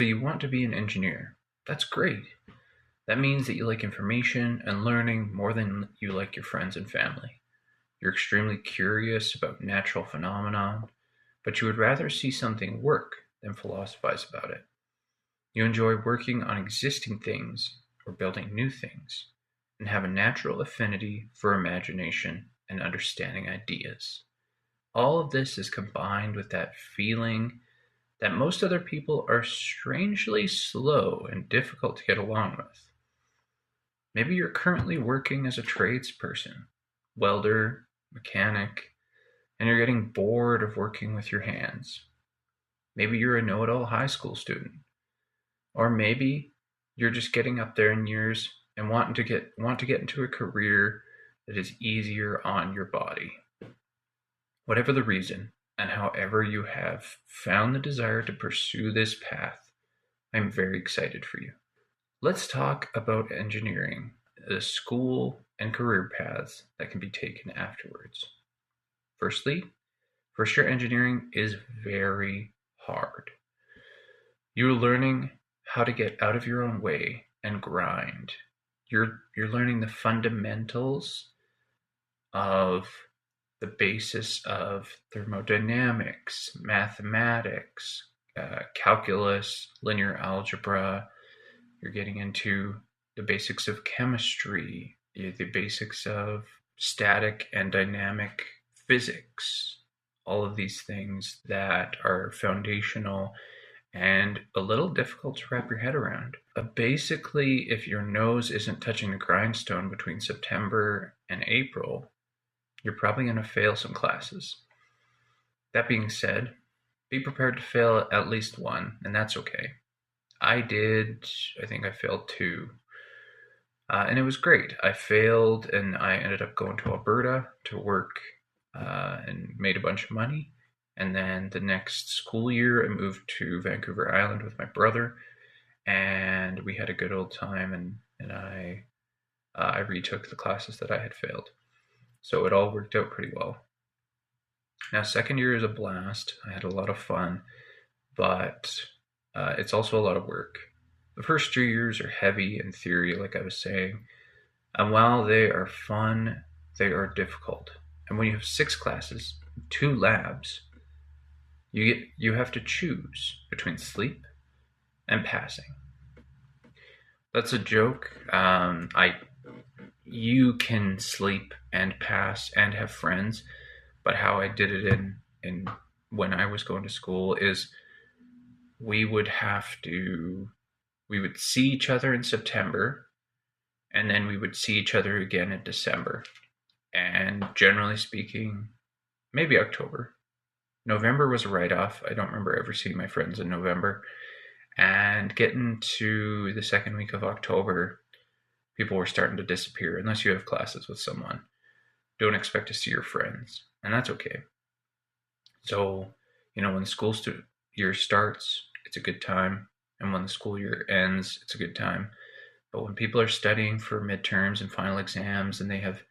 So you want to be an engineer. That's great. That means that you like information and learning more than you like your friends and family. You're extremely curious about natural phenomena, but you would rather see something work than philosophize about it. You enjoy working on existing things or building new things, and have a natural affinity for imagination and understanding ideas. All of this is combined with that feeling that most other people are strangely slow and difficult to get along with. Maybe you're currently working as a tradesperson, welder, mechanic, and you're getting bored of working with your hands. Maybe you're a know it all high school student. Or maybe you're just getting up there in years and want to get into a career that is easier on your body. Whatever the reason, and however you have found the desire to pursue this path, I'm very excited for you. Let's talk about engineering, the school and career paths that can be taken afterwards. Firstly, first year engineering is very hard. You're learning how to get out of your own way and grind. You're learning the fundamentals of the basis of thermodynamics, mathematics, calculus, linear algebra. You're getting into the basics of chemistry, the basics of static and dynamic physics, all of these things that are foundational and a little difficult to wrap your head around. Basically, if your nose isn't touching the grindstone between September and April, you're probably going to fail some classes. That being said, be prepared to fail at least one, and that's okay. I think I failed two. And it was great. I failed and I ended up going to Alberta to work and made a bunch of money. And then the next school year, I moved to Vancouver Island with my brother, and we had a good old time. And I retook the classes that I had failed, so it all worked out pretty well. Now, second year is a blast. I had a lot of fun, but it's also a lot of work. The first 2 years are heavy in theory, like I was saying, and while they are fun, they are difficult. And when you have 6 classes, 2 labs, you have to choose between sleep and passing. That's a joke. You can sleep and pass and have friends, but how I did it in when I was going to school is we would see each other in September, and then we would see each other again in December, and generally speaking, maybe October. November was a write-off. I don't remember ever seeing my friends in November. And getting to the second week of October, people were starting to disappear unless you have classes with someone. Don't expect to see your friends, and that's okay. So, when the school year starts, it's a good time, and when the school year ends, it's a good time. But when people are studying for midterms and final exams, and they have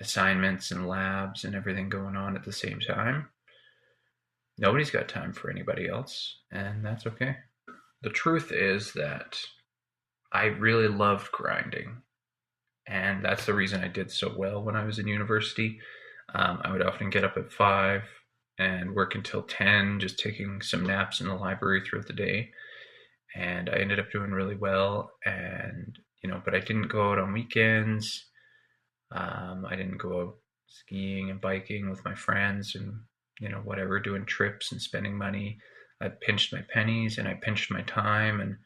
assignments and labs and everything going on at the same time, nobody's got time for anybody else, and that's okay. The truth is that I really loved grinding, and that's the reason I did so well when I was in university. I would often get up at 5 and work until 10, just taking some naps in the library throughout the day, and I ended up doing really well. And but I didn't go out on weekends. I didn't go out skiing and biking with my friends and whatever, doing trips and spending money. I pinched my pennies and I pinched my time, and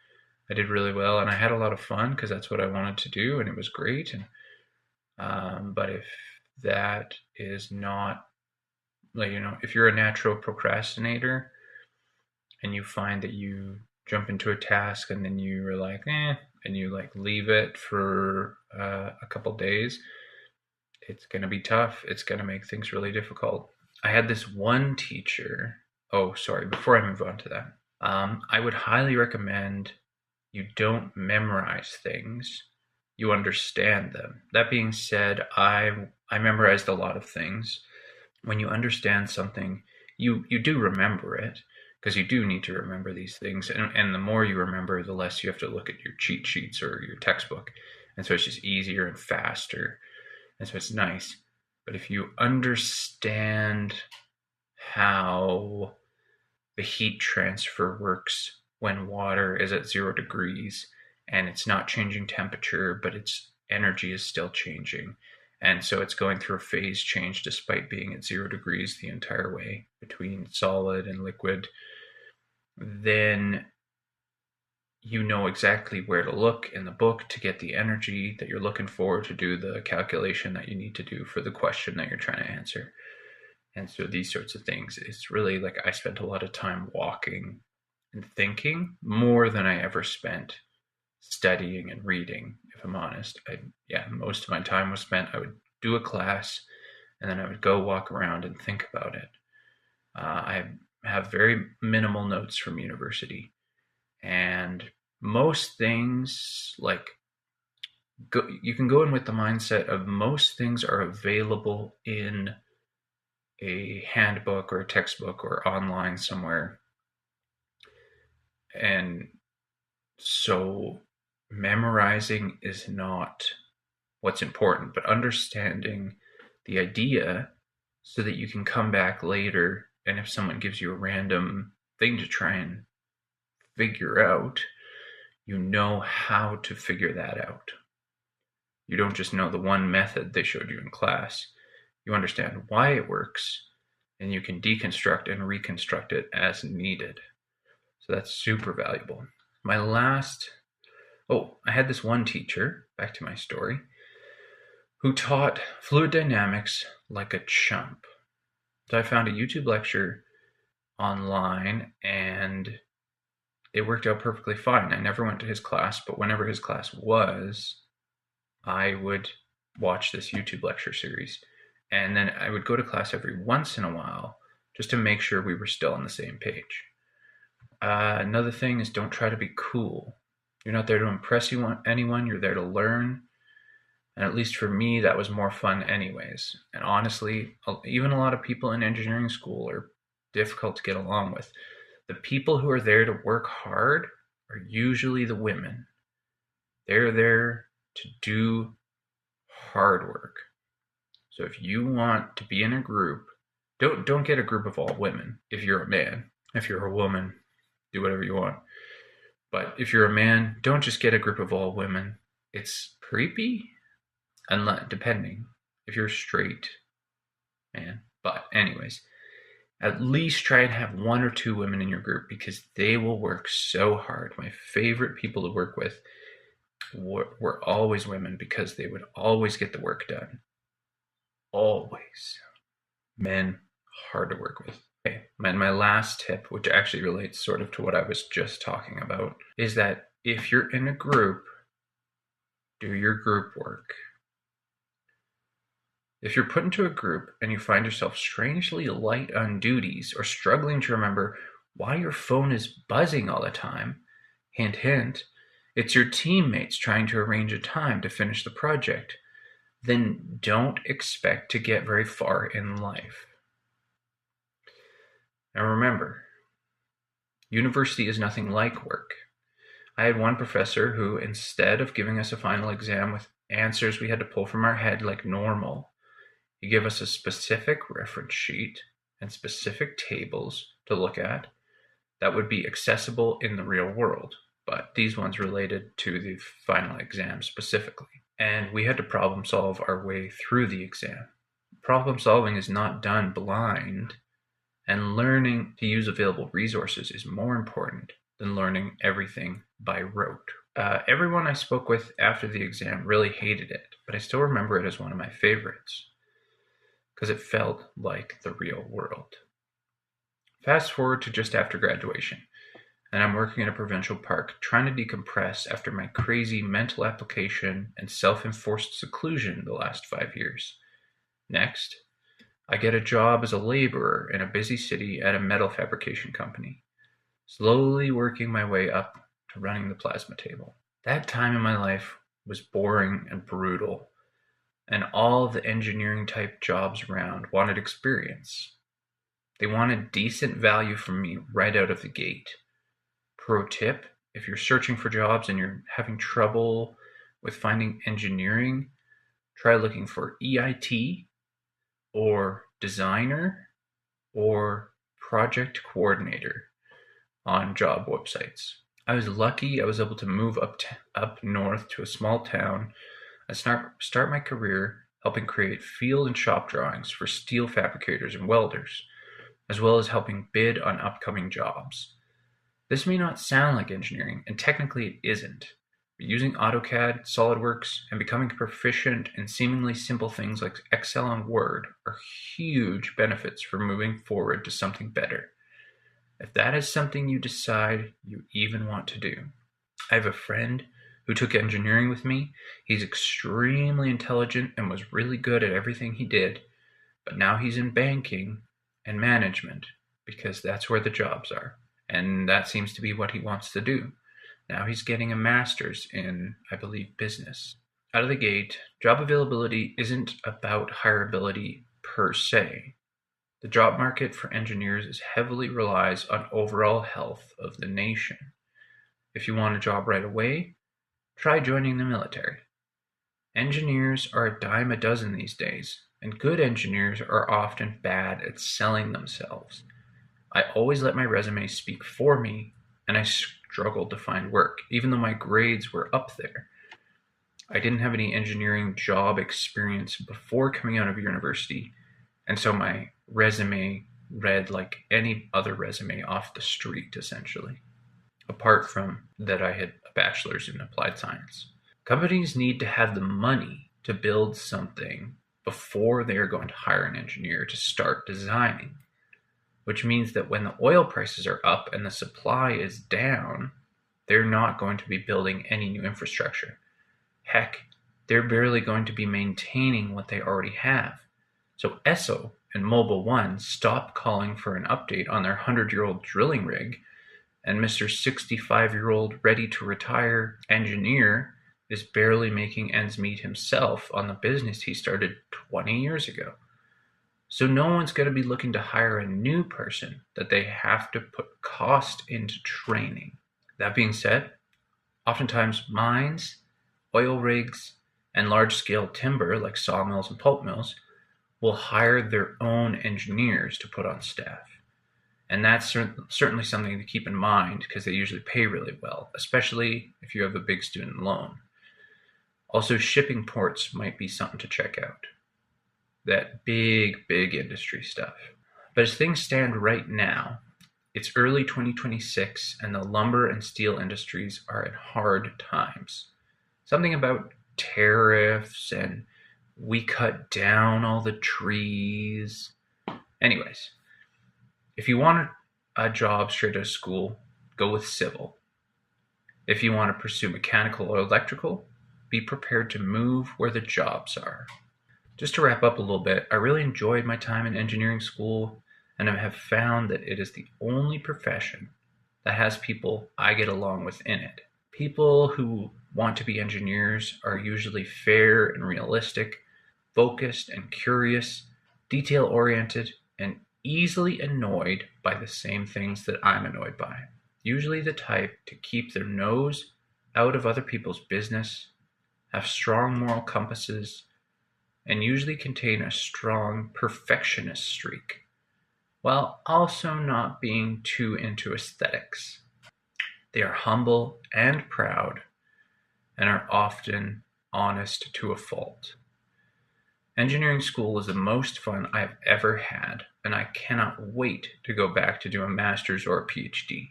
I did really well, and I had a lot of fun because that's what I wanted to do, and it was great. And but if that is not, like, if you're a natural procrastinator and you find that you jump into a task and then you are like, and you like leave it for a couple days, it's going to be tough. It's going to make things really difficult. I had this one teacher. Oh, sorry. Before I move on to that, I would highly recommend you don't memorize things. You understand them. That being said, I memorized a lot of things. When you understand something, you do remember it. because you do need to remember these things. And the more you remember, the less you have to look at your cheat sheets or your textbook. And so it's just easier and faster. And so it's nice. But if you understand how the heat transfer works when water is at 0 degrees and it's not changing temperature, but its energy is still changing. And so it's going through a phase change despite being at 0 degrees the entire way between solid and liquid, then you know exactly where to look in the book to get the energy that you're looking for to do the calculation that you need to do for the question that you're trying to answer. And so these sorts of things, it's really like I spent a lot of time walking and thinking more than I ever spent studying and reading, if I'm honest. Most of my time was spent, I would do a class and then I would go walk around and think about it. I have very minimal notes from university, and most things, like, you can go in with the mindset of most things are available in a handbook or a textbook or online somewhere. And so memorizing is not what's important, but understanding the idea so that you can come back later, and if someone gives you a random thing to try and figure out, you know how to figure that out. You don't just know the one method they showed you in class. You understand why it works, and you can deconstruct and reconstruct it as needed. So that's super valuable. I had this one teacher, back to my story, who taught fluid dynamics like a chump. So I found a YouTube lecture online, and it worked out perfectly fine. I never went to his class, but whenever his class was, I would watch this YouTube lecture series. And then I would go to class every once in a while just to make sure we were still on the same page. Another thing is, don't try to be cool. You're not there to impress anyone. You're there to learn. And at least for me, that was more fun anyways. And honestly, even a lot of people in engineering school are difficult to get along with. The people who are there to work hard are usually the women. They're there to do hard work. So if you want to be in a group, don't get a group of all women if you're a man. If you're a woman, do whatever you want. But if you're a man, don't just get a group of all women. It's creepy, depending if you're straight, man. But anyways, at least try and have 1 or 2 women in your group, because they will work so hard. My favorite people to work with were always women, because they would always get the work done. Always. Men, hard to work with. Okay, my last tip, which actually relates sort of to what I was just talking about, is that if you're in a group, do your group work. If you're put into a group and you find yourself strangely light on duties or struggling to remember why your phone is buzzing all the time, hint, hint, it's your teammates trying to arrange a time to finish the project, then don't expect to get very far in life. Now remember, university is nothing like work. I had one professor who, instead of giving us a final exam with answers we had to pull from our head like normal, he gave us a specific reference sheet and specific tables to look at that would be accessible in the real world, but these ones related to the final exam specifically. And we had to problem solve our way through the exam. Problem solving is not done blind, and learning to use available resources is more important than learning everything by rote. Everyone I spoke with after the exam really hated it, but I still remember it as one of my favorites, because it felt like the real world. Fast forward to just after graduation, and I'm working in a provincial park trying to decompress after my crazy mental application and self-enforced seclusion the last 5 years. Next, I get a job as a laborer in a busy city at a metal fabrication company, slowly working my way up to running the plasma table. That time in my life was boring and brutal, and all the engineering type jobs around wanted experience. They want a decent value from me right out of the gate. Pro tip, if you're searching for jobs and you're having trouble with finding engineering, try looking for EIT or designer or project coordinator on job websites. I was lucky I was able to move up north to a small town and start my career helping create field and shop drawings for steel fabricators and welders, as well as helping bid on upcoming jobs. This may not sound like engineering, and technically it isn't, but using AutoCAD, SolidWorks, and becoming proficient in seemingly simple things like Excel and Word are huge benefits for moving forward to something better, if that is something you decide you even want to do. I have a friend who took engineering with me. He's extremely intelligent and was really good at everything he did, but now he's in banking and management because that's where the jobs are, and that seems to be what he wants to do. Now he's getting a master's in, I believe, business. Out of the gate, job availability isn't about hireability per se. The job market for engineers heavily relies on overall health of the nation. If you want a job right away, try joining the military. Engineers are a dime a dozen these days, and good engineers are often bad at selling themselves. I always let my resume speak for me, and I struggled to find work, even though my grades were up there. I didn't have any engineering job experience before coming out of university, and so my resume read like any other resume off the street, essentially, apart from that I had a bachelor's in applied science. Companies need to have the money to build something before they are going to hire an engineer to start designing, which means that when the oil prices are up and the supply is down, they're not going to be building any new infrastructure. Heck, they're barely going to be maintaining what they already have. So Esso and Mobil 1 stopped calling for an update on their 100-year-old drilling rig, and Mr. 65-year-old ready-to-retire engineer is barely making ends meet himself on the business he started 20 years ago. So no one's going to be looking to hire a new person that they have to put cost into training. That being said, oftentimes mines, oil rigs, and large-scale timber like sawmills and pulp mills will hire their own engineers to put on staff. And that's certainly something to keep in mind because they usually pay really well, especially if you have a big student loan. Also, shipping ports might be something to check out. That big industry stuff. But as things stand right now, it's early 2026 and the lumber and steel industries are in hard times. Something about tariffs and we cut down all the trees. Anyways, if you want a job straight out of school, go with civil. If you want to pursue mechanical or electrical, be prepared to move where the jobs are. Just to wrap up a little bit, I really enjoyed my time in engineering school, and I have found that it is the only profession that has people I get along with in it. People who want to be engineers are usually fair and realistic, focused and curious, detail-oriented, and easily annoyed by the same things that I'm annoyed by. Usually the type to keep their nose out of other people's business, have strong moral compasses, and usually contain a strong perfectionist streak, while also not being too into aesthetics. They are humble and proud, and are often honest to a fault. Engineering school is the most fun I've ever had, and I cannot wait to go back to do a master's or a PhD.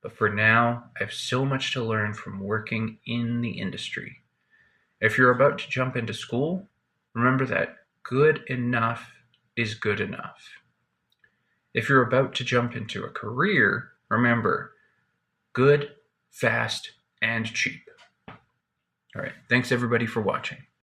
But for now, I have so much to learn from working in the industry. If you're about to jump into school, remember that good enough is good enough. If you're about to jump into a career, remember, good, fast, and cheap. All right, thanks everybody for watching.